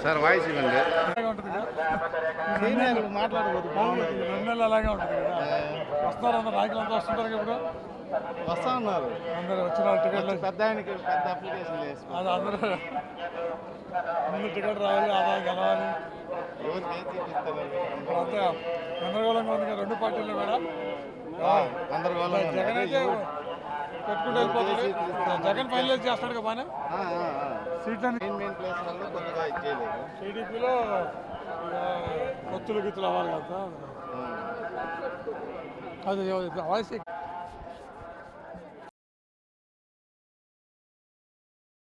Sir voice ఇవ్వండి. మాట్లాడబోదు 2 నెలలు అలాగే ఉంటుంది కదా. వస్తున్నారు అందరు నాయకులు అంతా వస్తుంటారు. ఇప్పుడు వస్తా ఉన్నారు అందరు వచ్చిన టికెట్లు పెద్ద ఆయనకి పెద్ద అప్లికేషన్ వేసి అది అందరూ ముందు టికెట్ రావాలి, ఆదాయం గెలవాలి. ఇప్పుడంతా గందరగోళంగా ఉంది కదా 2 పార్టీలు కూడా. జగన్ అయితే పెట్టుకుంటూ వెళ్ళిపోతుంది. జగన్ ఫైనలైజ్ చేస్తాడు కదా బాగానే సీట్లని. టీడీపీలో కొత్తులు గిత్తులు అవ్వాలి కదా. అది వాయిస్